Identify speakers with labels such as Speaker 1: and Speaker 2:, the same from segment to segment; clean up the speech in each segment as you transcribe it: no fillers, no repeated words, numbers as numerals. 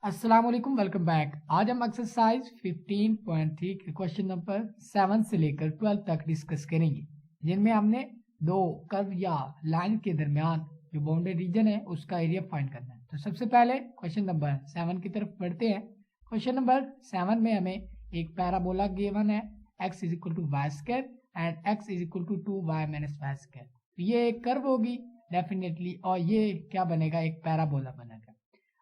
Speaker 1: अस्सलाम वालेकुम, welcome back. आज हम एक्सरसाइज 15.3 के क्वेश्चन नंबर 7 से लेकर 12 तक डिस्कस करेंगे, जिनमें हमने दो कर्व या लाइन के दरमियान जो बाउंड्री रीजन है उसका एरिया फाइंड करना है। तो सबसे पहले क्वेश्चन नंबर 7 की तरफ बढ़ते हैं। क्वेश्चन नंबर 7 में हमें एक पैराबोला गिवन है, x is equal to y square and x is equal to 2y minus y square. तो ये एक कर्व होगी डेफिनेटली, और ये क्या बनेगा, एक पैराबोला बनेगा।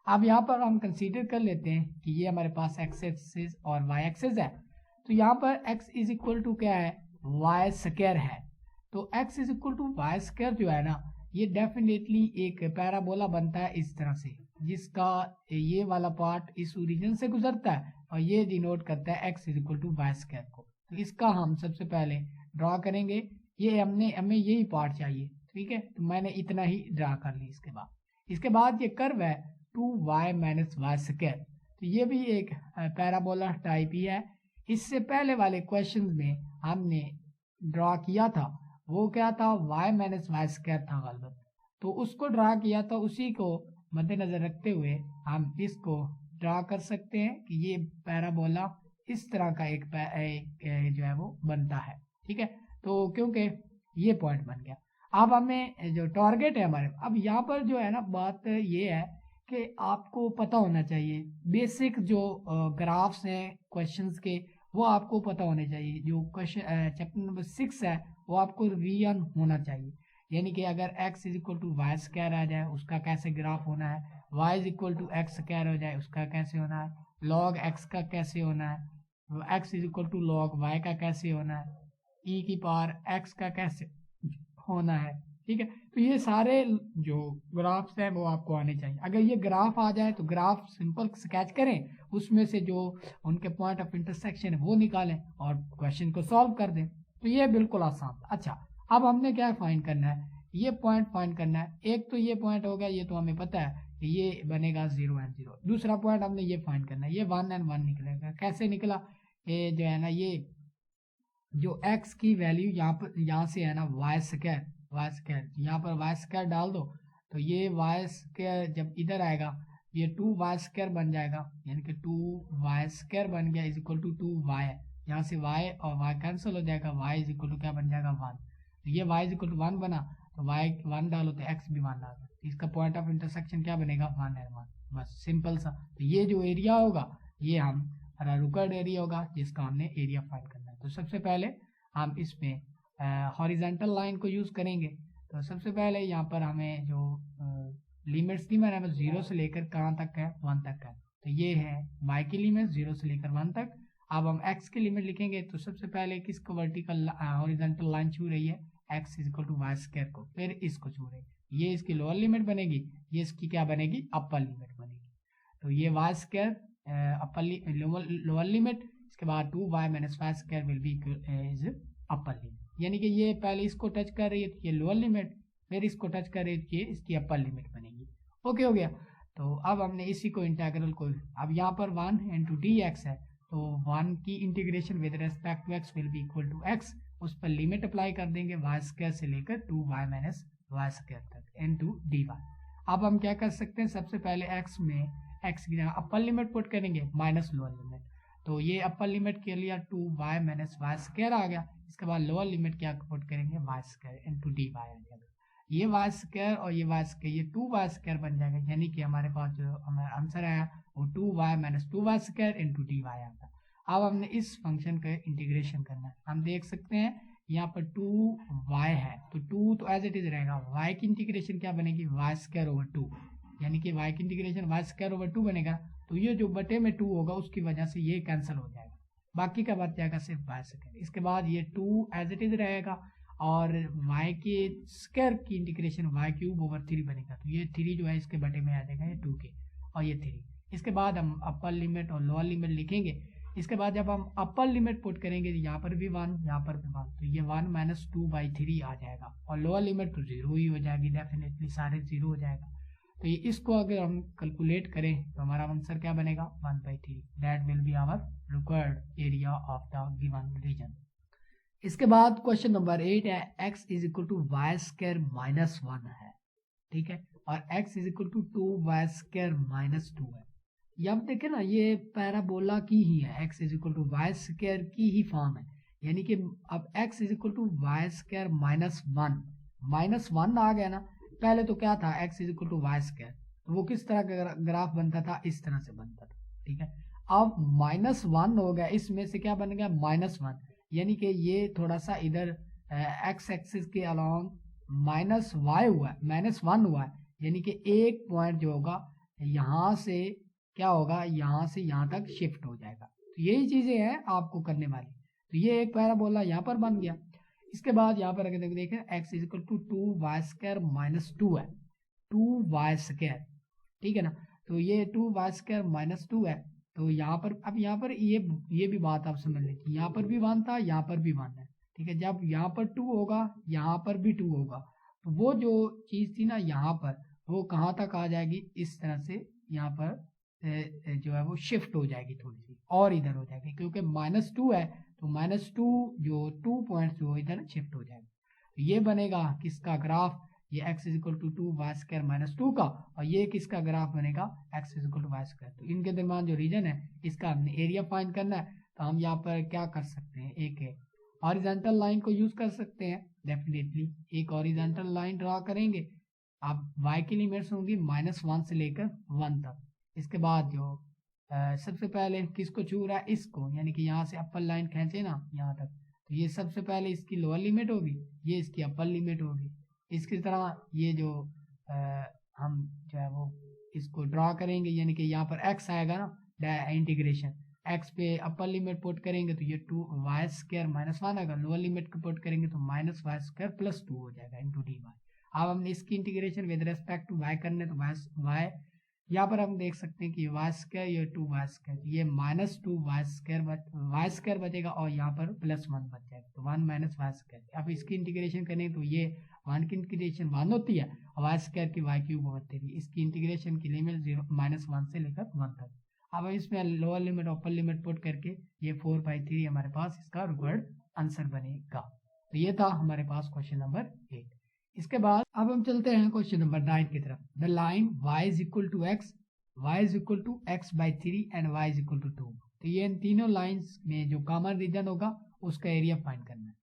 Speaker 1: अब यहाँ पर हम कंसीडर कर लेते हैं कि ये हमारे पास एक्स एक्सिस और वाई एक्सिस है। तो यहाँ पर x इज इक्वल टू क्या है, वाई स्क्वायर है। तो x is equal to y square जो है ना, ये डेफिनेटली एक पैराबोला बनता है इस तरह से, जिसका ये वाला पार्ट इस ओरिजिन से गुजरता है और ये डिनोट करता है x is equal to y square को। तो इसका हम सबसे पहले ड्रॉ करेंगे। ये हमें यही पार्ट चाहिए, ठीक है। तो मैंने इतना ही ड्रा कर ली। इसके बाद ये कर्व है 2y माइनस वाई स्क्वायर। तो ये भी एक पैराबोला टाइप ही है। इससे पहले वाले क्वेश्चन में हमने ड्रा किया था, वो क्या था, y माइनस वाई स्क्वायर था गलत। तो उसको ड्रा किया था, उसी को मद्देनजर रखते हुए हम इसको ड्रा कर सकते हैं कि ये पैराबोला इस तरह का एक जो है वो बनता है, ठीक है। तो क्योंकि ये पॉइंट बन गया, अब हमें जो टारगेट है हमारे, अब यहाँ पर जो है ना बात ये है कि आपको पता होना चाहिए बेसिक जो ग्राफ्स हैं क्वेश्चंस के, वो आपको पता होने चाहिए। जो क्वेश्चन चैप्टर नंबर 6 है वो आपको रिवीजन होना चाहिए। यानी कि अगर x is equal to y square आ जाए उसका कैसे ग्राफ होना है, y is equal to x square हो जाए उसका कैसे होना है, log x का कैसे होना है, x is equal to log y का कैसे होना है, e की पावर x का कैसे होना है, ठीक है। तो ये सारे जो ग्राफ्स हैं वो आपको आने चाहिए। अगर ये ग्राफ आ जाए तो ग्राफ सिंपल स्केच करें, उसमें से जो उनके पॉइंट ऑफ इंटरसेक्शन है वो निकालें और क्वेश्चन को सॉल्व कर दें। तो ये बिल्कुल आसान। अच्छा, अब हमने क्या फाइंड करना है, ये पॉइंट फाइंड करना है। एक तो ये पॉइंट हो गया, ये तो हमें पता है कि ये बनेगा 0 एंड 0। दूसरा पॉइंट हमने ये फाइंड करना है, ये 1 एंड 1 निकलेगा। कैसे निकला, ये जो है ना, ये जो x की वैल्यू यहाँ से है ना वाई स्क्वायर यहाँ पर वाई स्क्वायर डाल दो, तो ये वाई स्क्वायर जब इधर आएगा ये 2y स्क्वायर बन जाएगा, यानी कि 2y स्क्वायर बन गया इज इक्वल टू 2y। यहाँ से y और y कैंसिल हो जाएगा, y इज इक्वल टू क्या बन जाएगा 1। तो ये y इज इक्वल टू 1 बना, तो y 1 डालो तो x भी 1 आ गया। इसका पॉइंट ऑफ इंटरसेक्शन क्या बनेगा, 1 एंड 1, बस सिंपल सा। तो ये जो एरिया होगा ये हमारा रुकर्ड एरिया होगा, जिसका हमने एरिया फाइंड करना है। तो सबसे पहले हम इसमें हॉरिजॉन्टल लाइन को यूज करेंगे। तो सबसे पहले यहाँ पर हमें जो लिमिट्स दी मैंने 0 से लेकर कहाँ तक है, 1 तक है। तो ये है y की लिमिट 0 से लेकर 1 तक। अब हम x की लिमिट लिखेंगे, तो सबसे पहले किसको वर्टिकल हॉरिजॉन्टल लाइन छू रही है, x is equal to y square को, फिर इसको छू रही है। ये इसकी लोअर लिमिट बनेगी, ये इसकी क्या बनेगी, अपर लिमिट बनेगी। तो ये y square upper lower limit, इसके बाद 2y minus y square will be is upper limit. यानी कि ये पहले इसको टच कर रही है तो ये लोअर लिमिट, फिर इसको टच कर रही है तो ये इसकी अपर लिमिट बनेगी। ओके हो गया। तो अब हमने इसी को इंटीग्रल को, अब यहाँ पर 1 इंटू डी एक्स है, तो 1 की integration with respect to x will be equal to x, उस पर लिमिट अप्लाई कर देंगे वाई स्क्वायर से लेकर 2y माइनस वाई स्क्वायर तक इंटू डी वाई। अब हम क्या कर सकते हैं, सबसे पहले एक्स में एक्स की जगह अपर लिमिट पुट करेंगे माइनस लोअर लिमिट। तो ये अपर लिमिट के लिए 2y माइनस वाई स्क्वायर आ गया। इसके बाद लोअर लिमिट क्या पुट करेंगे, y square into d y आ जाएगा। ये वाई स्क्वायर और ये वाई स्क्वायर, ये 2y स्क्वायर बन जाएगा। यानी कि हमारे पास जो हमारा आंसर आया वो 2y minus 2y square into d y आता। अब हमने इस फंक्शन का इंटीग्रेशन करना है। हम देख सकते हैं यहाँ पर 2y है, तो 2 तो एज इट इज रहेगा। y की इंटीग्रेशन क्या बनेगी, वाई स्क्वायर ओवर 2, यानी कि y की इंटीग्रेशन वाई स्क्वायर ओवर 2 बनेगा। तो ये जो बटे में 2 होगा उसकी वजह से ये कैंसिल हो जाएगा, बाकी का बच जाएगा सिर्फ वाई स्क्वायर। इसके बाद ये 2 एज इट इज रहेगा और y के स्क्वायर की इंटीग्रेशन y क्यूब ओवर 3 बनेगा। तो ये 3 जो है इसके बटे में आ जाएगा, ये 2 के और ये 3। इसके बाद हम अपर लिमिट और लोअर लिमिट लिखेंगे। इसके बाद जब हम अपर लिमिट पुट करेंगे तो यहाँ पर भी 1, यहाँ पर भी 1, तो ये 1 माइनस 2/3 आ जाएगा। और लोअर लिमिट तो 0 ही हो जाएगी, डेफिनेटली सारे 0 हो जाएगा। तो ये इसको अगर हम कैलकुलेट करें तो हमारा आंसर क्या बनेगा, 1/3। That will be our required area of the given region. इसके बाद क्वेश्चन नंबर 8 है, x is equal to y square minus 1 है, ठीक है, और x is equal to 2y square minus 2 है। ये अब देखे ना, ये पैराबोला की ही है, x is equal to y square की ही फॉर्म है। यानी कि अब x is equal to y square minus one आ गया ना। पहले तो क्या था, x is equal to y square, तो वो किस तरह का ग्राफ बनता था, इस तरह से बनता था, ठीक है। अब माइनस वन हो गया, इसमें से क्या बन गया, माइनस वन, यानी कि ये थोड़ा सा इधर एक्स एक्सिस के अलॉन्ग माइनस वाई हुआ है, माइनस वन हुआ है, यानी कि एक पॉइंट जो होगा यहाँ से क्या होगा, यहाँ से यहाँ तक शिफ्ट हो जाएगा। तो यही चीजें हैं आपको करने वाली। तो ये एक पैराबोला यहाँ पर बन गया। इसके बाद यहाँ पर अगर देखें x is equal to two y square minus two है, टू वाई स्क्वायर, ठीक है ना। तो ये two y square minus two है। तो यहाँ पर अब यहाँ पर ये भी बात आप समझ लीजिए, यहाँ पर भी वन था, यहाँ पर भी वन है, ठीक है। जब यहाँ पर टू होगा, यहाँ पर भी टू होगा, तो वो जो चीज थी ना यहाँ पर, वो कहाँ तक आ जाएगी, इस तरह से यहाँ पर जो है वो शिफ्ट हो जाएगी थोड़ी सी और इधर हो जाएगी, क्योंकि माइनस टू है तो माइनस टू जो 2 पॉइंट जो इधर शिफ्ट हो जाएगा। तो ये बनेगा किसका ग्राफ, ये x is equal to two y square minus two का, और ये किसका ग्राफ बनेगा, x is equal to y square. तो इनके दरमियान जो रीजन है इसका हमने एरिया फाइंड करना है। तो हम यहाँ पर क्या कर सकते हैं, एक हॉरिजॉन्टल लाइन को यूज कर सकते हैं, डेफिनेटली एक हॉरिजॉन्टल लाइन ड्रा करेंगे। अब y की लिमिट्स होंगी माइनस वन से लेकर वन तक। इसके बाद जो सबसे पहले किसको छू रहा है, इसको, यानी कि यहाँ से अपर लाइन खींचे ना यहाँ तक, तो ये सबसे पहले इसकी लोअर लिमिट होगी, ये इसकी अपर लिमिट होगी। इसकी तरह ये जो हम जो है वो इसको ड्रा करेंगे, यानी कि यहाँ पर x आएगा ना, इंटीग्रेशन x पे अपर लिमिट पुट करेंगे तो ये two y square minus one आएगा, लोअर लिमिट को पुट करेंगे तो minus y square plus two हो जाएगा इंटू डी वाई। अब हमने इसकी integration with respect to y करने, तो y यहाँ पर हम देख सकते हैं कि वाई स्क्वायर, ये टू वाई स्क्वायर, ये माइनस टू वाई स्क्वायर बचेगा, और यहाँ पर प्लस वन बच जाएगा, तो वन माइनस वाई स्क्वायर। अब इसकी इंटीग्रेशन करें तो ये वन की इंटीग्रेशन वन होती है, और वाई स्क्वायर की वाई क्यूब होती है। इसकी इंटीग्रेशन की लिमिट जीरो माइनस वन से लेकर वन तक। अब इसमें lower limit upper limit put करके ये 4/3 हमारे पास इसका रिक्वायर्ड आंसर बनेगा। तो ये था हमारे पास क्वेश्चन नंबर 8। इसके बाद अब हम चलते हैं क्वेश्चन नंबर 9 की तरफ। The line y is equal to x, y is equal to x by three and y is equal to two. तो ये इन तीनों लाइंस में जो कॉमन रीजन होगा उसका एरिया फाइंड करना है।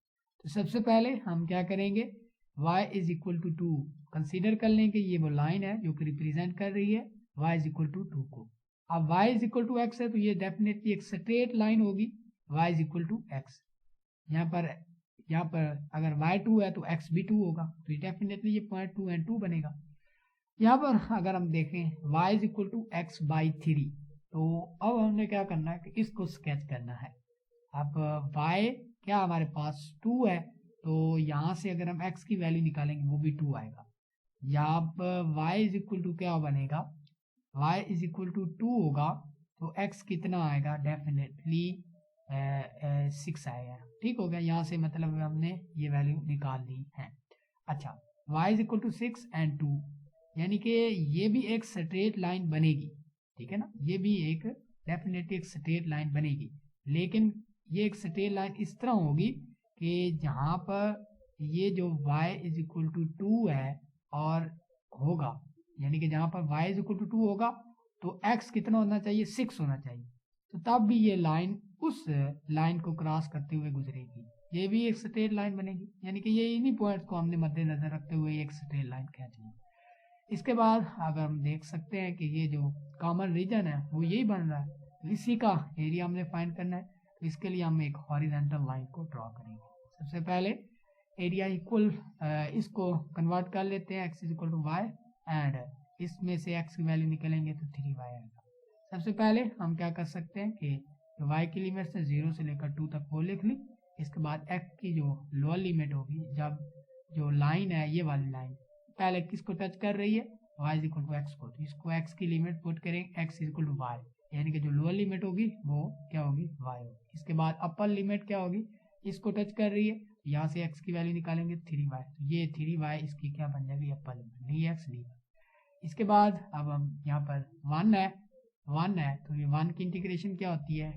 Speaker 1: तो सबसे पहले हम क्या करेंगे, y is equal to two consider कर लेंगे, ये वो लाइन है जो कि रिप्रेजेंट कर रही है y is equal to two को। अब y is equal to x है तो ये डेफिनेटली एक स्ट्रेट लाइन होगी, y is equal to x. यहाँ पर अगर y2 है तो x भी 2 होगा, तो डेफिनेटली ये पॉइंट 2 and 2 बनेगा। यहाँ पर अगर हम देखें y is equal to x by three, तो अब हमने क्या करना है कि इसको स्केच करना है। अब y क्या हमारे पास 2 है, तो यहाँ से अगर हम x की वैल्यू निकालेंगे वो भी 2 आएगा। यहाँ पर y इज इक्वल टू क्या बनेगा, y इज इक्वल टू 2 होगा, तो x कितना आएगा, डेफिनेटली 6 आएगा। ठीक हो गया, यहाँ से मतलब हमने ये वैल्यू निकाल ली है। अच्छा, y is equal to 6 and 2, यानी कि ये भी एक स्ट्रेट लाइन बनेगी, ठीक है ना, ये भी एक डेफिनेटली एक स्ट्रेट लाइन बनेगी। लेकिन ये एक स्ट्रेट लाइन इस तरह होगी कि जहाँ पर ये जो y इज इक्वल टू 2 है और होगा, यानी कि जहाँ पर y इज इक्वल टू 2 होगा तो x कितना होना चाहिए, 6 होना चाहिए। तो तब भी ये लाइन उस लाइन को क्रॉस करते हुए गुजरेगी, ये भी एक स्ट्रेट लाइन बनेगी, यानी कि ये इन्हीं पॉइंट्स को हमने मद्देनजर रखते हुए एक स्ट्रेट लाइन खींची है। इसके बाद अगर हम देख सकते हैं कि ये जो कॉमन रीजन है वो यही बन रहा है, तो इसी का एरिया हमने फाइंड करना है। तो इसके लिए हम एक हॉरिजॉन्टल लाइन को ड्रॉ करेंगे। सबसे पहले एरिया इक्वल इसको कन्वर्ट कर लेते हैं, x is equal to y, and इसमें से x की वैल्यू निकलेंगे तो 3y आएगा। सबसे पहले हम क्या कर सकते हैं कि y की लिमिट से 0 से लेकर 2 तक वो लिख ली। इसके बाद x की जो लोअर लिमिट होगी, जब जो लाइन है ये वाली लाइन पहले किसको टच कर रही है, y is equal to x को, तो इसको x की लिमिट पुट करेंगे, x is equal to y, यानी कि जो लोअर लिमिट होगी वो क्या होगी, y होगी। इसके बाद अपर लिमिट क्या होगी, इसको टच कर रही है, यहाँ से x की वैल्यू निकालेंगे 3y, तो ये 3y इसकी क्या बन जाएगी, अपर लिमिट dx dy। इसके बाद अब हम यहाँ पर 1 है तो ये 1 की इंटीग्रेशन क्या होती है,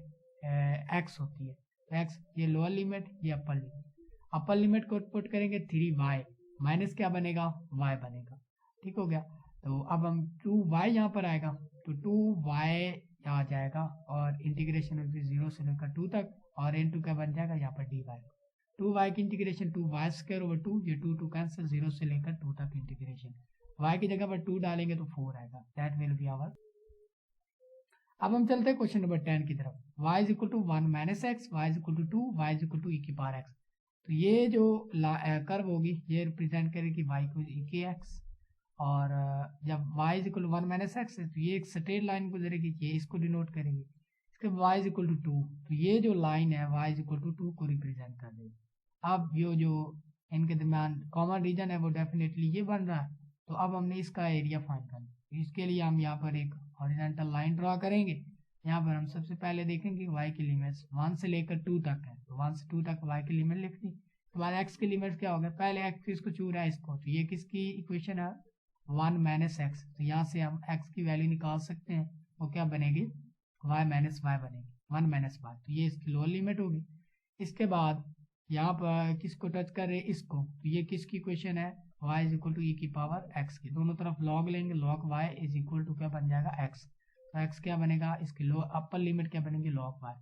Speaker 1: x होती है, तो x ये लोअर लिमिट, ये अपर लिमिट को पुट करेंगे 3y माइनस क्या बनेगा, y बनेगा। ठीक हो गया, तो अब हम 2y यहाँ पर आएगा, तो 2y आ जाएगा और इंटीग्रेशन होगी 0 से लेकर 2 तक, और n2 क्या बन जाएगा यहाँ पर dy, 2y की इंटीग्रेशन 2y स्क्वायर ओवर 2, ये 2 कैंसिल, 0 से लेकर 2 तक इंटीग्रेशन, y की जगह पर 2 डालेंगे तो 4 आएगा, दैट विल बी आवर। अब हम चलते हैं क्वेश्चन नंबर 10 की तरफ। y is equal to 1 minus x, y is equal to 2, y is equal to e की पावर x। तो ये जो कर्व होगी ये रिप्रेजेंट करेगी y को ई के x, और जब y is equal to 1 minus x है तो ये एक स्ट्रेट लाइन गुजरेगी, ये इसको डिनोट करेगी। इसके y इज इक्वल टू 2, तो ये जो लाइन है y इज इक्वल टू 2 को रिप्रेजेंट कर देगी। अब ये जो इनके दरमियान कॉमन रीजन है वो डेफिनेटली ये बन रहा है, तो अब हमने इसका एरिया फाइंड करना है। इसके लिए हम यहाँ पर एक हॉरिजॉन्टल लाइन ड्रॉ करेंगे। यहाँ पर हम सबसे पहले देखेंगे y की लिमिट्स 1 से लेकर 2 तक है, तो 1 से 2 तक y की लिमिट लिख दी। तो हमारे x की लिमिट क्या होगा, पहले x किसको छू रहा है, इसको, तो ये किसकी इक्वेशन है 1 माइनस एक्स, तो यहाँ से हम x की वैल्यू निकाल सकते हैं, वो क्या बनेगी y माइनस वाई बनेगी, 1 माइनस वाई, तो ये इसकी लोअर लिमिट होगी। इसके बाद यहाँ पर किसको टच कर रहे हैं, इसको, तो ये किसकी इक्वेशन है y is equal to e की पावर x की, दोनों तरफ log लेंगे, log y is equal to क्या बन जाएगा x, तो x क्या बनेगा, इसकी लो अपर लिमिट क्या बनेगी log y।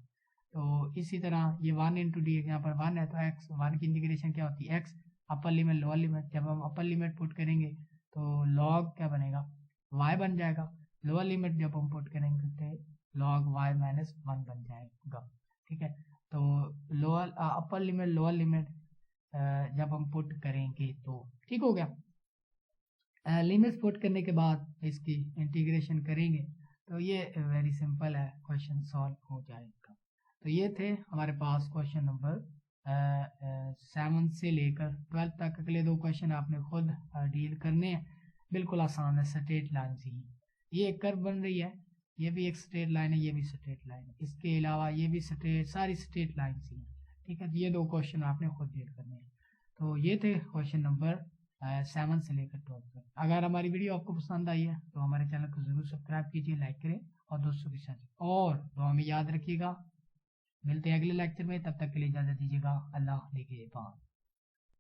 Speaker 1: तो इसी तरह ये 1 इंटू डी, यहाँ पर 1 है तो x, 1 की इंटीग्रेशन क्या होती है x, upper limit lower limit, जब हम अपर लिमिट पुट करेंगे तो log क्या बनेगा y बन जाएगा, लोअर लिमिट जब हम पुट करेंगे तो log y माइनस 1 बन जाएगा। ठीक है, तो lower upper limit lower limit जब हम पुट करेंगे तो ठीक हो गया। लिमिट्स पुट करने के बाद इसकी इंटीग्रेशन करेंगे तो ये वेरी सिंपल है, क्वेश्चन सॉल्व हो जाएगा। तो ये थे हमारे पास क्वेश्चन नंबर 7 से लेकर 12 तक। अगले 2 क्वेश्चन आपने खुद डील करने हैं, बिल्कुल आसान है, स्ट्रेट लाइन ही। ये एक कर्व बन रही है, ये भी एक स्ट्रेट लाइन है, ये भी स्ट्रेट लाइन है, इसके अलावा ये भी स्ट्रेट, सारी स्ट्रेट लाइन ही है। ठीक है, ये 2 क्वेश्चन आपने खुद डील करने हैं। तो ये थे क्वेश्चन नंबर 7 से लेकर 12 तक। अगर हमारी वीडियो आपको पसंद आई है तो हमारे चैनल को जरूर सब्सक्राइब कीजिए, लाइक करें और दोस्तों के साथ, और तो हमें याद रखिएगा। मिलते हैं अगले लेक्चर में, तब तक के लिए इजाजत दीजिएगा। अल्लाह के बाद।